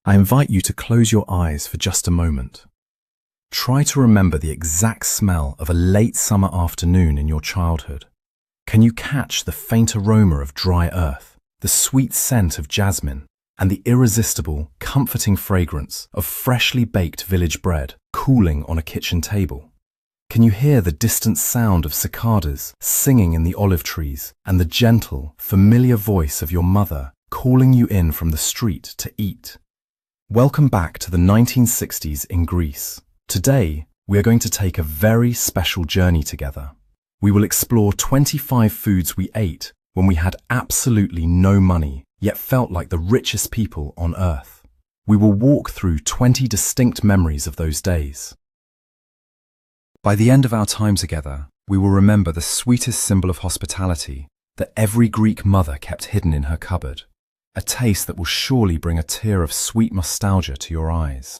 I invite you to close your eyes for just a moment. Try to remember the exact smell of a late summer afternoon in your childhood. Can you catch the faint aroma of dry earth, the sweet scent of jasmine, and the irresistible, comforting fragrance of freshly baked village bread cooling on a kitchen table? Can you hear the distant sound of cicadas singing in the olive trees and the gentle, familiar voice of your mother calling you in from the street to eat? Welcome back to the 1960s in Greece. Today, we are going to take a very special journey together. We will explore 25 foods we ate when we had absolutely no money, yet felt like the richest people on earth. We will walk through 20 distinct memories of those days. By the end of our time together, we will remember the sweetest symbol of hospitality that every Greek mother kept hidden in her cupboard. A taste that will surely bring a tear of sweet nostalgia to your eyes.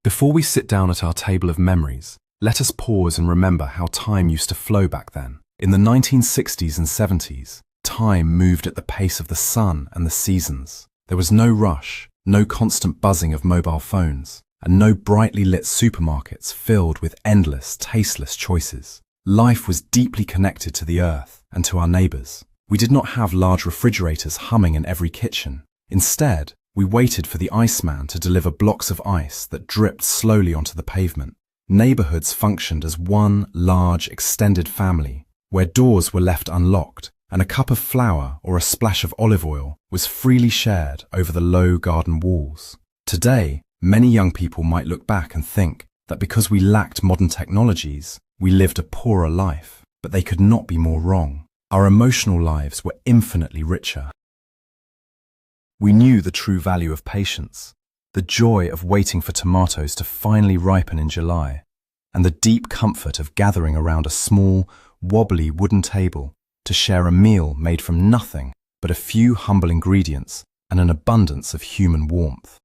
Before we sit down at our table of memories, let us pause and remember how time used to flow back then. In the 1960s and 70s, time moved at the pace of the sun and the seasons. There was no rush, no constant buzzing of mobile phones, and no brightly lit supermarkets filled with endless, tasteless choices. Life was deeply connected to the earth and to our neighbors. We did not have large refrigerators humming in every kitchen. Instead, we waited for the iceman to deliver blocks of ice that dripped slowly onto the pavement. Neighborhoods functioned as one large, extended family, where doors were left unlocked and a cup of flour or a splash of olive oil was freely shared over the low garden walls. Today, many young people might look back and think that because we lacked modern technologies, we lived a poorer life, but they could not be more wrong. Our emotional lives were infinitely richer. We knew the true value of patience, the joy of waiting for tomatoes to finally ripen in July, and the deep comfort of gathering around a small, wobbly wooden table to share a meal made from nothing but a few humble ingredients and an abundance of human warmth.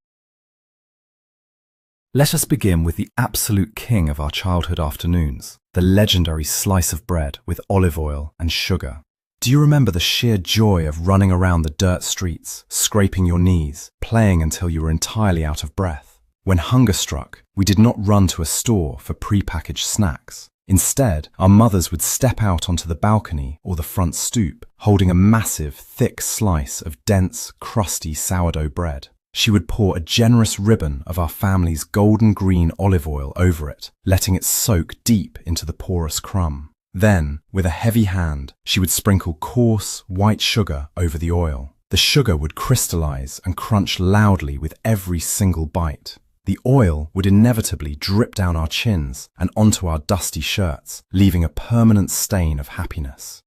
Let us begin with the absolute king of our childhood afternoons, the legendary slice of bread with olive oil and sugar. Do you remember the sheer joy of running around the dirt streets, scraping your knees, playing until you were entirely out of breath? When hunger struck, we did not run to a store for pre-packaged snacks. Instead, our mothers would step out onto the balcony or the front stoop, holding a massive, thick slice of dense, crusty sourdough bread. She would pour a generous ribbon of our family's golden green olive oil over it, letting it soak deep into the porous crumb. Then, with a heavy hand, she would sprinkle coarse, white sugar over the oil. The sugar would crystallize and crunch loudly with every single bite. The oil would inevitably drip down our chins and onto our dusty shirts, leaving a permanent stain of happiness.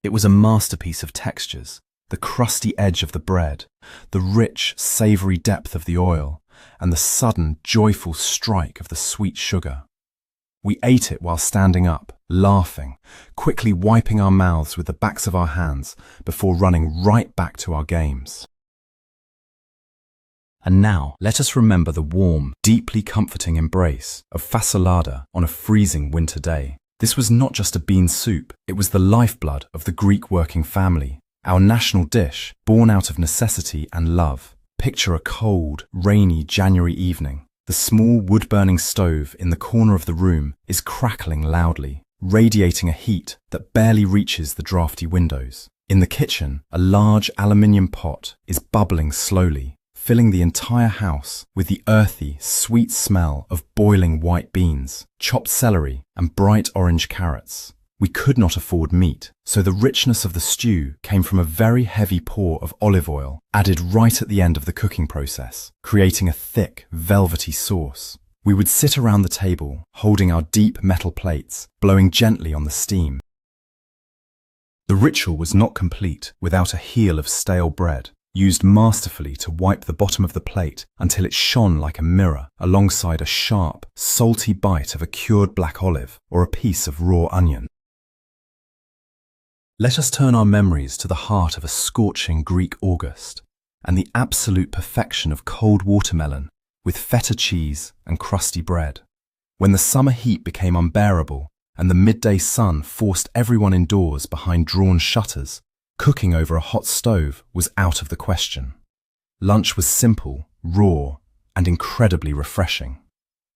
It was a masterpiece of textures. The crusty edge of the bread, the rich, savory depth of the oil, and the sudden, joyful strike of the sweet sugar. We ate it while standing up, laughing, quickly wiping our mouths with the backs of our hands before running right back to our games. And now, let us remember the warm, deeply comforting embrace of fasolada on a freezing winter day. This was not just a bean soup, it was the lifeblood of the Greek working family. Our national dish, born out of necessity and love. Picture a cold, rainy January evening. The small wood-burning stove in the corner of the room is crackling loudly, radiating a heat that barely reaches the drafty windows. In the kitchen, a large aluminium pot is bubbling slowly, filling the entire house with the earthy, sweet smell of boiling white beans, chopped celery, and bright orange carrots. We could not afford meat, so the richness of the stew came from a very heavy pour of olive oil added right at the end of the cooking process, creating a thick, velvety sauce. We would sit around the table, holding our deep metal plates, blowing gently on the steam. The ritual was not complete without a heel of stale bread, used masterfully to wipe the bottom of the plate until it shone like a mirror alongside a sharp, salty bite of a cured black olive or a piece of raw onion. Let us turn our memories to the heart of a scorching Greek August and the absolute perfection of cold watermelon with feta cheese and crusty bread. When the summer heat became unbearable and the midday sun forced everyone indoors behind drawn shutters, Cooking over a hot stove was out of the question. Lunch was simple, raw, and incredibly refreshing.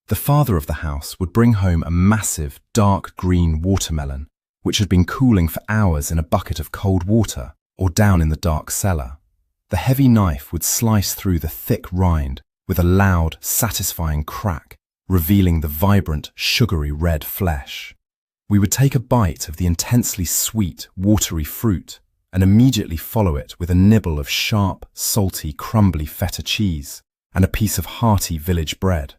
The father of the house would bring home a massive, dark green watermelon, which had been cooling for hours in a bucket of cold water or down in the dark cellar. The heavy knife would slice through the thick rind with a loud, satisfying crack, revealing the vibrant, sugary red flesh. We would take a bite of the intensely sweet, watery fruit and immediately follow it with a nibble of sharp, salty, crumbly feta cheese and a piece of hearty village bread.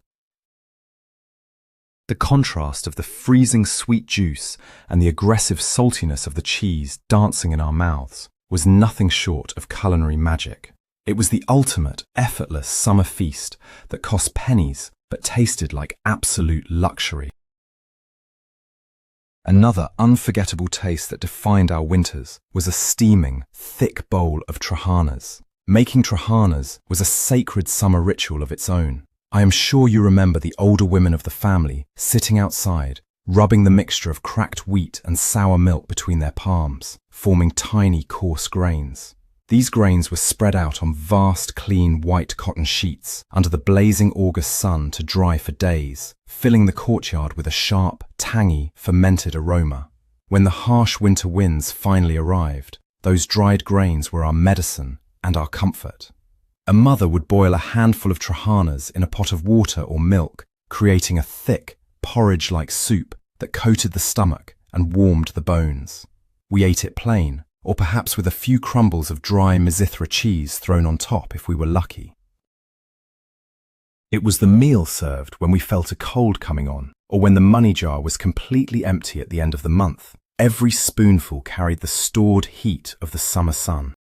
The contrast of the freezing sweet juice and the aggressive saltiness of the cheese dancing in our mouths was nothing short of culinary magic. It was the ultimate, effortless summer feast that cost pennies but tasted like absolute luxury. Another unforgettable taste that defined our winters was a steaming, thick bowl of trahanas. Making trahanas was a sacred summer ritual of its own. I am sure you remember the older women of the family sitting outside, rubbing the mixture of cracked wheat and sour milk between their palms, forming tiny, coarse grains. These grains were spread out on vast, clean, white cotton sheets under the blazing August sun to dry for days, filling the courtyard with a sharp, tangy, fermented aroma. When the harsh winter winds finally arrived, those dried grains were our medicine and our comfort. A mother would boil a handful of trahanas in a pot of water or milk, creating a thick, porridge-like soup that coated the stomach and warmed the bones. We ate it plain, or perhaps with a few crumbles of dry Mizithra cheese thrown on top if we were lucky. It was the meal served when we felt a cold coming on, or when the money jar was completely empty at the end of the month. Every spoonful carried the stored heat of the summer sun.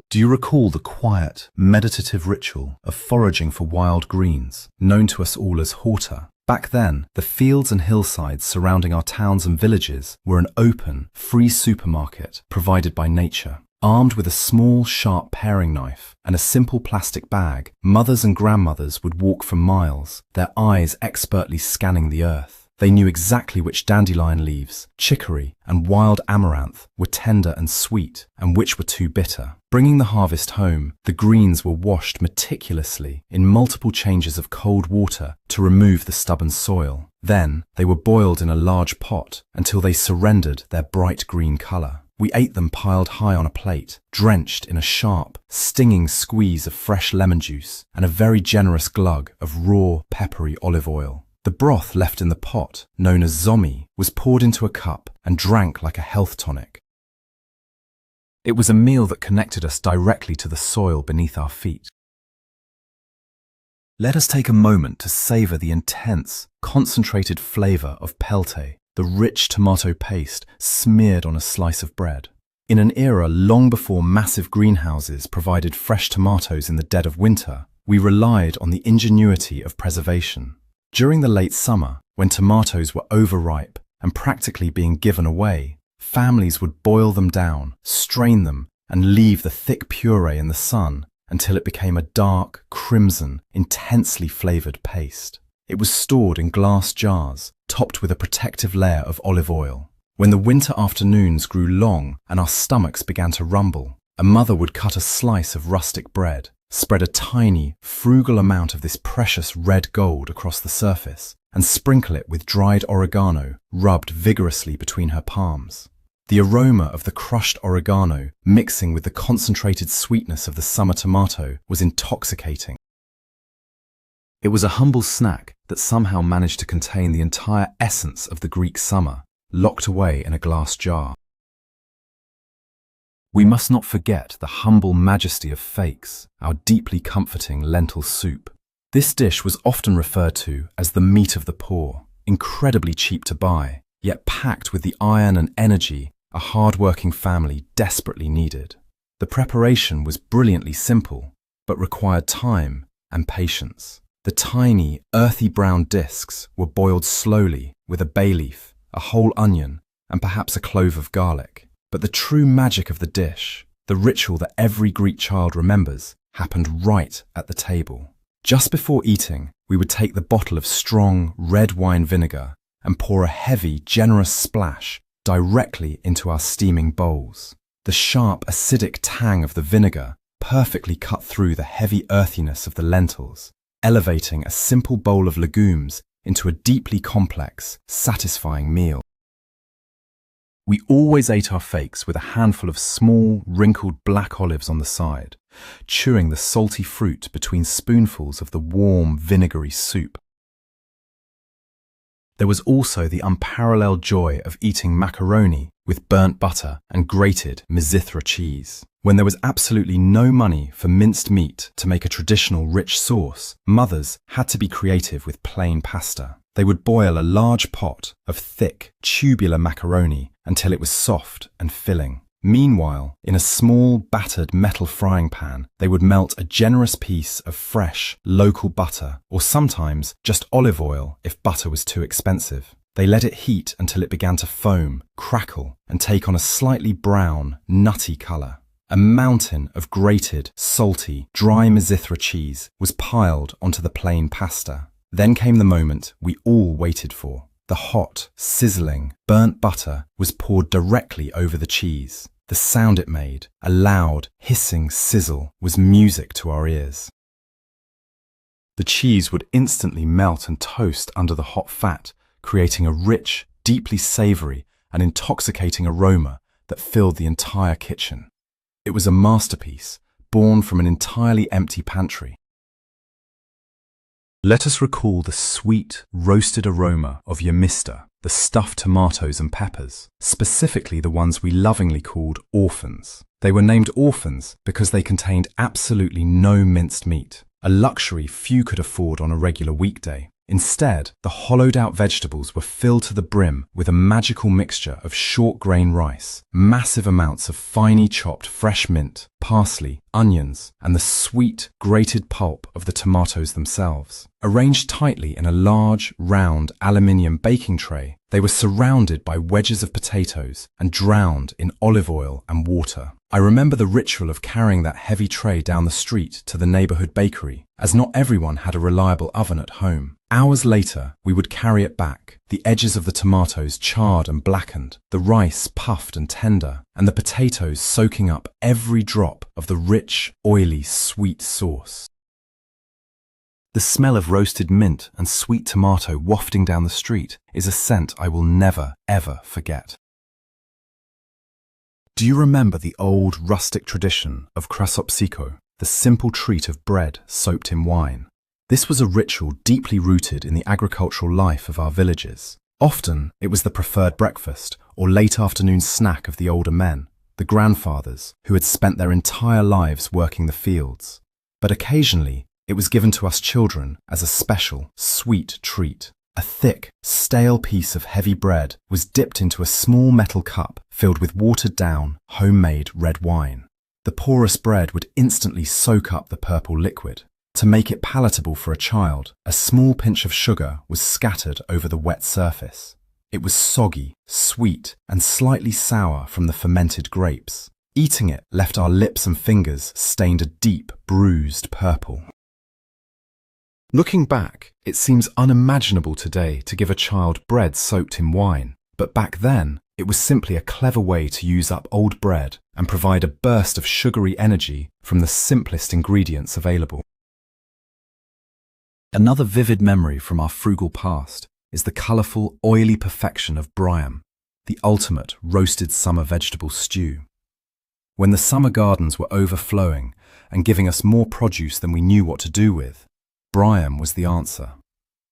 Do you recall the quiet, meditative ritual of foraging for wild greens, known to us all as horta? Back then, the fields and hillsides surrounding our towns and villages were an open, free supermarket provided by nature. Armed with a small, sharp paring knife and a simple plastic bag, mothers and grandmothers would walk for miles, their eyes expertly scanning the earth. They knew exactly which dandelion leaves, chicory, and wild amaranth were tender and sweet, and which were too bitter. Bringing the harvest home, the greens were washed meticulously in multiple changes of cold water to remove the stubborn soil. Then, they were boiled in a large pot until they surrendered their bright green color. We ate them piled high on a plate, drenched in a sharp, stinging squeeze of fresh lemon juice and a very generous glug of raw, peppery olive oil. The broth left in the pot, known as zomi, was poured into a cup and drank like a health tonic. It was a meal that connected us directly to the soil beneath our feet. Let us take a moment to savor the intense, concentrated flavor of pelte, the rich tomato paste smeared on a slice of bread. In an era long before massive greenhouses provided fresh tomatoes in the dead of winter, we relied on the ingenuity of preservation. During the late summer, when tomatoes were overripe and practically being given away, families would boil them down, strain them, and leave the thick puree in the sun until it became a dark, crimson, intensely flavored paste. It was stored in glass jars, topped with a protective layer of olive oil. When the winter afternoons grew long and our stomachs began to rumble, a mother would cut a slice of rustic bread, spread a tiny, frugal amount of this precious red gold across the surface, and sprinkle it with dried oregano rubbed vigorously between her palms. The aroma of the crushed oregano mixing with the concentrated sweetness of the summer tomato was intoxicating. It was a humble snack that somehow managed to contain the entire essence of the Greek summer, locked away in a glass jar. We must not forget the humble majesty of fakes, our deeply comforting lentil soup. This dish was often referred to as the meat of the poor, incredibly cheap to buy, yet packed with the iron and energy a hard-working family desperately needed. The preparation was brilliantly simple, but required time and patience. The tiny, earthy brown discs were boiled slowly with a bay leaf, a whole onion, and perhaps a clove of garlic. But the true magic of the dish, the ritual that every Greek child remembers, happened right at the table. Just before eating, we would take the bottle of strong red wine vinegar and pour a heavy, generous splash directly into our steaming bowls. The sharp, acidic tang of the vinegar perfectly cut through the heavy earthiness of the lentils, elevating a simple bowl of legumes into a deeply complex, satisfying meal. We always ate our fakes with a handful of small, wrinkled black olives on the side, chewing the salty fruit between spoonfuls of the warm, vinegary soup. There was also the unparalleled joy of eating macaroni with burnt butter and grated Mizithra cheese. When there was absolutely no money for minced meat to make a traditional rich sauce, mothers had to be creative with plain pasta. They would boil a large pot of thick, tubular macaroni until it was soft and filling. Meanwhile, in a small, battered metal frying pan, they would melt a generous piece of fresh, local butter, or sometimes just olive oil if butter was too expensive. They let it heat until it began to foam, crackle, and take on a slightly brown, nutty colour. A mountain of grated, salty, dry Mizithra cheese was piled onto the plain pasta. Then came the moment we all waited for. The hot, sizzling, burnt butter was poured directly over the cheese. The sound it made, a loud, hissing sizzle, was music to our ears. The cheese would instantly melt and toast under the hot fat, creating a rich, deeply savoury and intoxicating aroma that filled the entire kitchen. It was a masterpiece, born from an entirely empty pantry. Let us recall the sweet, roasted aroma of yamista, the stuffed tomatoes and peppers, specifically the ones we lovingly called orphans. They were named orphans because they contained absolutely no minced meat, a luxury few could afford on a regular weekday. Instead, the hollowed-out vegetables were filled to the brim with a magical mixture of short-grain rice, massive amounts of finely chopped fresh mint, parsley, onions, and the sweet, grated pulp of the tomatoes themselves. Arranged tightly in a large, round aluminium baking tray, they were surrounded by wedges of potatoes and drowned in olive oil and water. I remember the ritual of carrying that heavy tray down the street to the neighborhood bakery, as not everyone had a reliable oven at home. Hours later, we would carry it back, the edges of the tomatoes charred and blackened, the rice puffed and tender, and the potatoes soaking up every drop of the rich, oily, sweet sauce. The smell of roasted mint and sweet tomato wafting down the street is a scent I will never, ever forget. Do you remember the old rustic tradition of krasopsiko, the simple treat of bread soaked in wine? This was a ritual deeply rooted in the agricultural life of our villages. Often, it was the preferred breakfast or late afternoon snack of the older men, the grandfathers, who had spent their entire lives working the fields. But occasionally, it was given to us children as a special, sweet treat. A thick, stale piece of heavy bread was dipped into a small metal cup filled with watered-down, homemade red wine. The porous bread would instantly soak up the purple liquid. To make it palatable for a child, a small pinch of sugar was scattered over the wet surface. It was soggy, sweet, and slightly sour from the fermented grapes. Eating it left our lips and fingers stained a deep, bruised purple. Looking back, it seems unimaginable today to give a child bread soaked in wine, but back then, it was simply a clever way to use up old bread and provide a burst of sugary energy from the simplest ingredients available. Another vivid memory from our frugal past is the colourful, oily perfection of bryam, the ultimate roasted summer vegetable stew. When the summer gardens were overflowing and giving us more produce than we knew what to do with, bryam was the answer.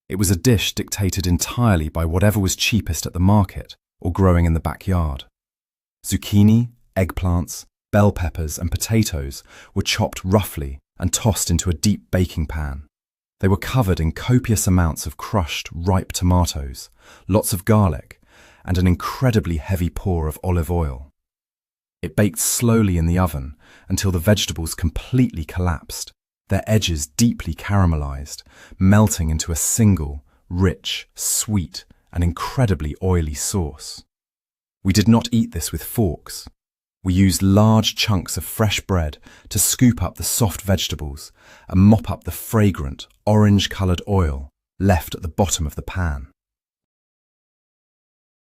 It was a dish dictated entirely by whatever was cheapest at the market or growing in the backyard. Zucchini, eggplants, bell peppers and potatoes were chopped roughly and tossed into a deep baking pan. They were covered in copious amounts of crushed, ripe tomatoes, lots of garlic, and an incredibly heavy pour of olive oil. It baked slowly in the oven until the vegetables completely collapsed, their edges deeply caramelized, melting into a single, rich, sweet, and incredibly oily sauce. We did not eat this with forks. We used large chunks of fresh bread to scoop up the soft vegetables and mop up the fragrant, orange-coloured oil left at the bottom of the pan.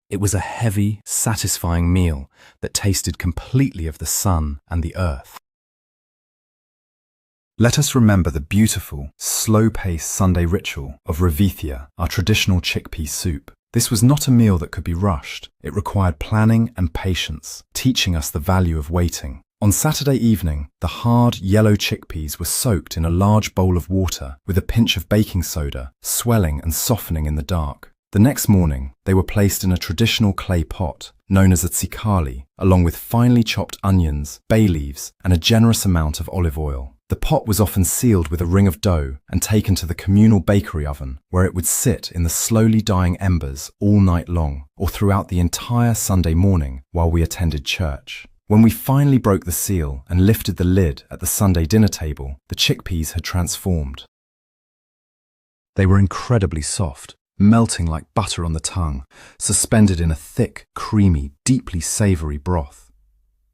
It was a heavy, satisfying meal that tasted completely of the sun and the earth. Let us remember the beautiful, slow-paced Sunday ritual of ravithia, our traditional chickpea soup. This was not a meal that could be rushed. It required planning and patience, teaching us the value of waiting. On Saturday evening, the hard, yellow chickpeas were soaked in a large bowl of water with a pinch of baking soda, swelling and softening in the dark. The next morning, they were placed in a traditional clay pot, known as a tsikali, along with finely chopped onions, bay leaves, and a generous amount of olive oil. The pot was often sealed with a ring of dough and taken to the communal bakery oven, where it would sit in the slowly dying embers all night long, or throughout the entire Sunday morning while we attended church. When we finally broke the seal and lifted the lid at the Sunday dinner table, the chickpeas had transformed. They were incredibly soft, melting like butter on the tongue, suspended in a thick, creamy, deeply savoury broth.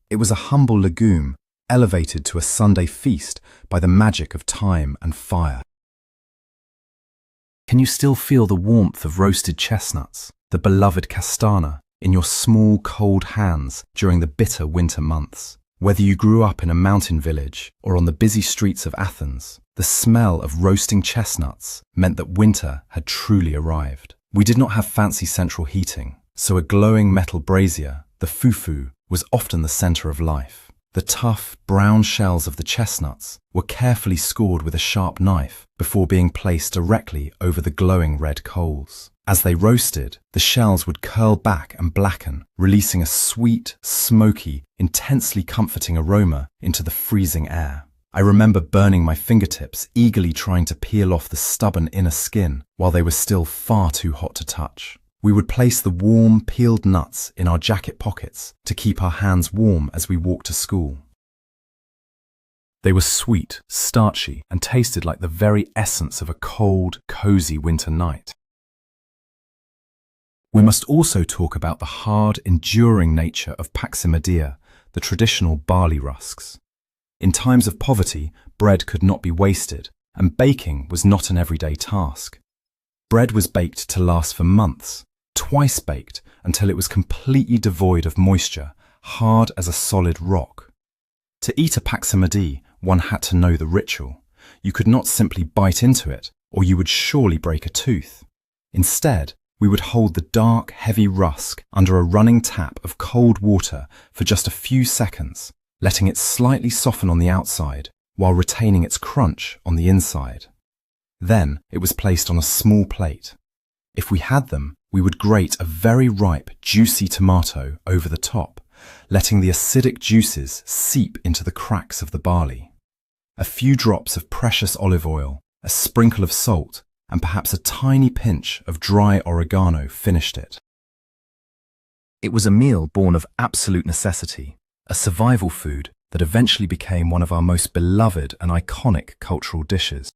It was a humble legume, elevated to a Sunday feast by the magic of thyme and fire. Can you still feel the warmth of roasted chestnuts, the beloved castana, in your small, cold hands during the bitter winter months? Whether you grew up in a mountain village or on the busy streets of Athens, the smell of roasting chestnuts meant that winter had truly arrived. We did not have fancy central heating, so a glowing metal brazier, the fufu, was often the centre of life. The tough, brown shells of the chestnuts were carefully scored with a sharp knife before being placed directly over the glowing red coals. As they roasted, the shells would curl back and blacken, releasing a sweet, smoky, intensely comforting aroma into the freezing air. I remember burning my fingertips, eagerly trying to peel off the stubborn inner skin while they were still far too hot to touch. We would place the warm, peeled nuts in our jacket pockets to keep our hands warm as we walked to school. They were sweet, starchy, and tasted like the very essence of a cold, cozy winter night. We must also talk about the hard, enduring nature of paximedia, the traditional barley rusks. In times of poverty, bread could not be wasted, and baking was not an everyday task. Bread was baked to last for months, twice baked until it was completely devoid of moisture, hard as a solid rock. To eat a paximedi, one had to know the ritual. You could not simply bite into it, or you would surely break a tooth. Instead, we would hold the dark, heavy rusk under a running tap of cold water for just a few seconds, letting it slightly soften on the outside while retaining its crunch on the inside. Then it was placed on a small plate. If we had them, we would grate a very ripe, juicy tomato over the top, letting the acidic juices seep into the cracks of the barley. A few drops of precious olive oil, a sprinkle of salt, and perhaps a tiny pinch of dry oregano finished it. It was a meal born of absolute necessity, a survival food that eventually became one of our most beloved and iconic cultural dishes.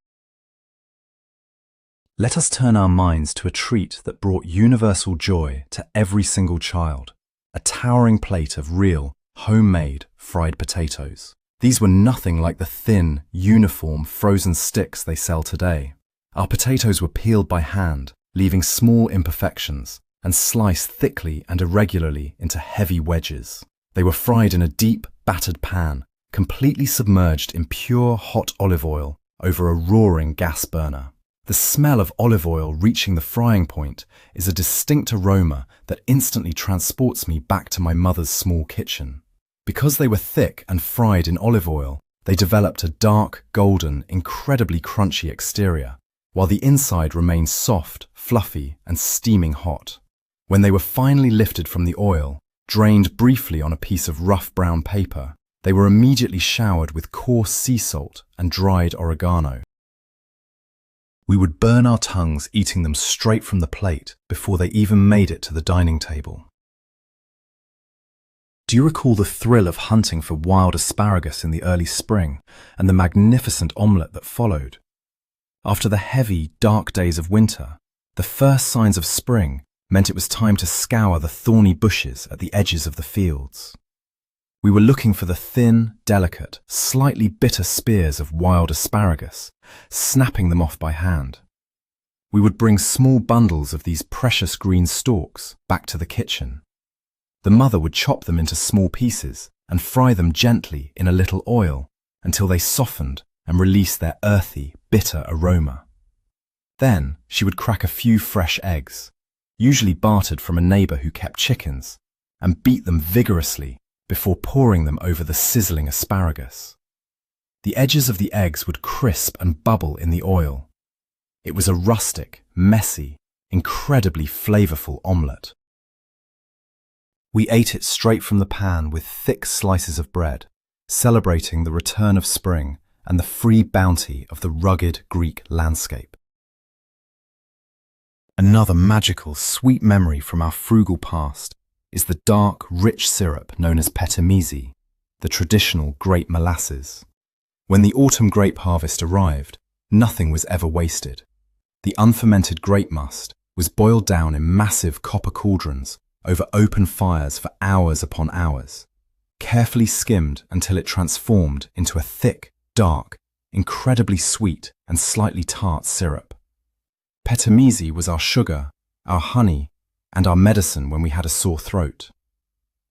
Let us turn our minds to a treat that brought universal joy to every single child, a towering plate of real, homemade fried potatoes. These were nothing like the thin, uniform frozen sticks they sell today. Our potatoes were peeled by hand, leaving small imperfections, and sliced thickly and irregularly into heavy wedges. They were fried in a deep, battered pan, completely submerged in pure hot olive oil over a roaring gas burner. The smell of olive oil reaching the frying point is a distinct aroma that instantly transports me back to my mother's small kitchen. Because they were thick and fried in olive oil, they developed a dark, golden, incredibly crunchy exterior, while the inside remained soft, fluffy, and steaming hot. When they were finally lifted from the oil, drained briefly on a piece of rough brown paper, they were immediately showered with coarse sea salt and dried oregano. We would burn our tongues eating them straight from the plate before they even made it to the dining table. Do you recall the thrill of hunting for wild asparagus in the early spring and the magnificent omelette that followed? After the heavy, dark days of winter, the first signs of spring meant it was time to scour the thorny bushes at the edges of the fields. We were looking for the thin, delicate, slightly bitter spears of wild asparagus, snapping them off by hand. We would bring small bundles of these precious green stalks back to the kitchen. The mother would chop them into small pieces and fry them gently in a little oil until they softened and released their earthy, bitter aroma. Then she would crack a few fresh eggs, usually bartered from a neighbor who kept chickens, and beat them vigorously before pouring them over the sizzling asparagus. The edges of the eggs would crisp and bubble in the oil. It was a rustic, messy, incredibly flavorful omelette. We ate it straight from the pan with thick slices of bread, celebrating the return of spring and the free bounty of the rugged Greek landscape. Another magical, sweet memory from our frugal past is the dark, rich syrup known as petimisi, the traditional grape molasses. When the autumn grape harvest arrived, nothing was ever wasted. The unfermented grape must was boiled down in massive copper cauldrons over open fires for hours upon hours, carefully skimmed until it transformed into a thick, dark, incredibly sweet and slightly tart syrup. Petimisi was our sugar, our honey, and our medicine when we had a sore throat.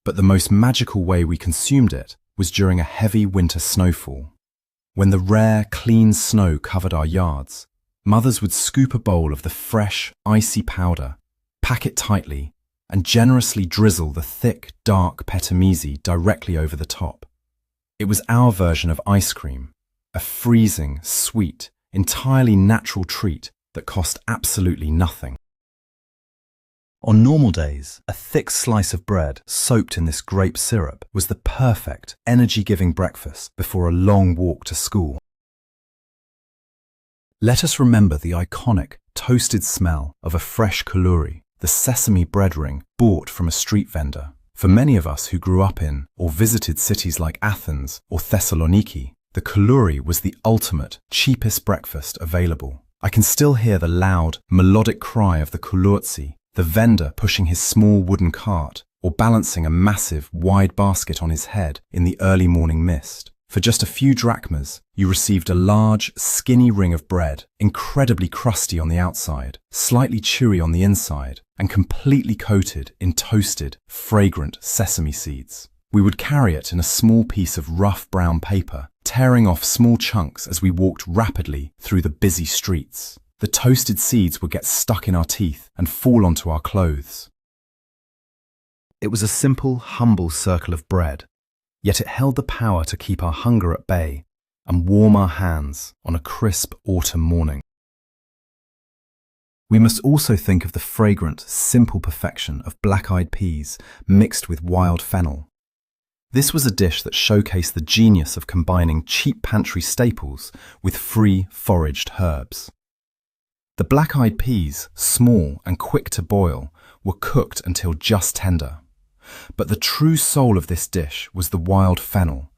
But the most magical way we consumed it was during a heavy winter snowfall. When the rare, clean snow covered our yards, mothers would scoop a bowl of the fresh, icy powder, pack it tightly, and generously drizzle the thick, dark petimisi directly over the top. It was our version of ice cream, a freezing, sweet, entirely natural treat that cost absolutely nothing. On normal days, a thick slice of bread soaked in this grape syrup was the perfect, energy-giving breakfast before a long walk to school. Let us remember the iconic, toasted smell of a fresh kalouri, the sesame bread ring bought from a street vendor. For many of us who grew up in or visited cities like Athens or Thessaloniki, the kalouri was the ultimate, cheapest breakfast available. I can still hear the loud, melodic cry of the kalourtsi, the vendor pushing his small wooden cart or balancing a massive, wide basket on his head in the early morning mist. For just a few drachmas, you received a large, skinny ring of bread, incredibly crusty on the outside, slightly chewy on the inside, and completely coated in toasted, fragrant sesame seeds. We would carry it in a small piece of rough brown paper, tearing off small chunks as we walked rapidly through the busy streets. The toasted seeds would get stuck in our teeth and fall onto our clothes. It was a simple, humble circle of bread, yet it held the power to keep our hunger at bay and warm our hands on a crisp autumn morning. We must also think of the fragrant, simple perfection of black-eyed peas mixed with wild fennel. This was a dish that showcased the genius of combining cheap pantry staples with free, foraged herbs. The black-eyed peas, small and quick to boil, were cooked until just tender. But the true soul of this dish was the wild fennel,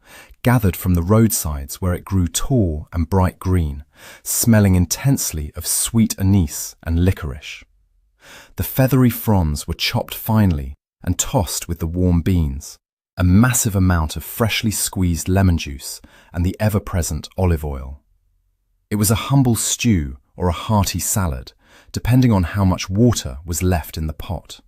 gathered from the roadsides where it grew tall and bright green, smelling intensely of sweet anise and licorice. The feathery fronds were chopped finely and tossed with the warm beans, a massive amount of freshly squeezed lemon juice and the ever-present olive oil. It was a humble stew or a hearty salad, depending on how much water was left in the pot.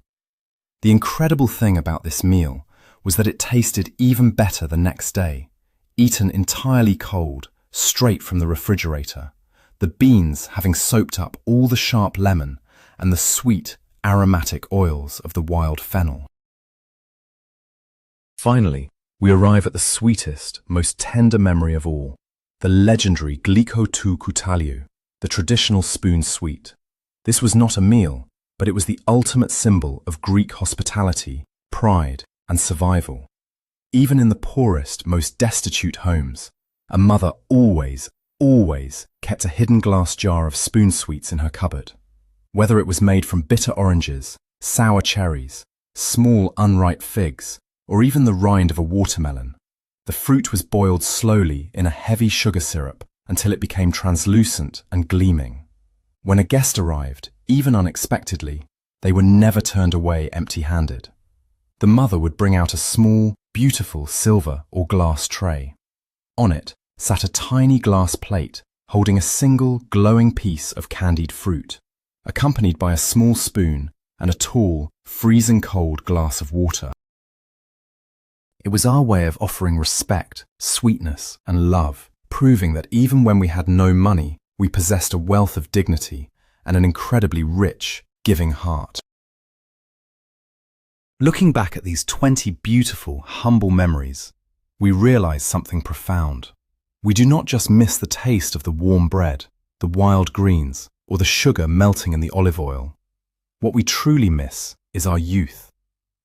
The incredible thing about this meal was that it tasted even better the next day, eaten entirely cold, straight from the refrigerator, the beans having soaked up all the sharp lemon and the sweet, aromatic oils of the wild fennel. Finally, we arrive at the sweetest, most tender memory of all, the legendary gliko tou koutaliou, the traditional spoon sweet. This was not a meal, but it was the ultimate symbol of Greek hospitality, pride, and survival. Even in the poorest, most destitute homes, a mother always kept a hidden glass jar of spoon sweets in her cupboard. Whether it was made from bitter oranges, sour cherries, small unripe figs, or even the rind of a watermelon, the fruit was boiled slowly in a heavy sugar syrup until it became translucent and gleaming. When a guest arrived, even unexpectedly, they were never turned away empty-handed. The mother would bring out a small, beautiful silver or glass tray. On it sat a tiny glass plate holding a single glowing piece of candied fruit. accompanied by a small spoon and a tall, freezing cold glass of water. It was our way of offering respect, sweetness, and love, proving that even when we had no money, we possessed a wealth of dignity and an incredibly rich, giving heart. Looking back at these 20 beautiful, humble memories, we realize something profound. We do not just miss the taste of the warm bread, the wild greens, or the sugar melting in the olive oil. What we truly miss is our youth.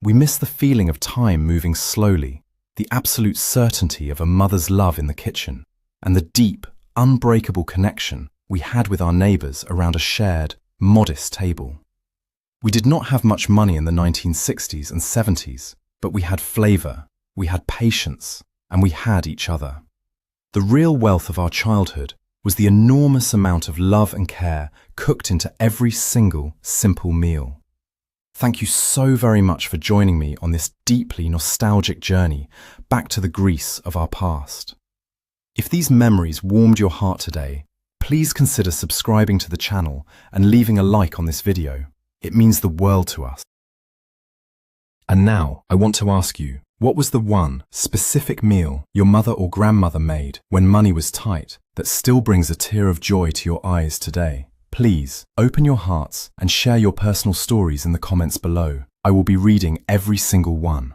We miss the feeling of time moving slowly, the absolute certainty of a mother's love in the kitchen, and the deep, unbreakable connection we had with our neighbors around a shared, modest table. We did not have much money in the 1960s and 70s, but we had flavor, we had patience, and we had each other. The real wealth of our childhood was the enormous amount of love and care cooked into every single simple meal. Thank you so very much for joining me on this deeply nostalgic journey back to the Greece of our past. If these memories warmed your heart today, please consider subscribing to the channel and leaving a like on this video. It means the world to us. And now, I want to ask you, what was the one specific meal your mother or grandmother made when money was tight that still brings a tear of joy to your eyes today? Please, open your hearts and share your personal stories in the comments below. I will be reading every single one.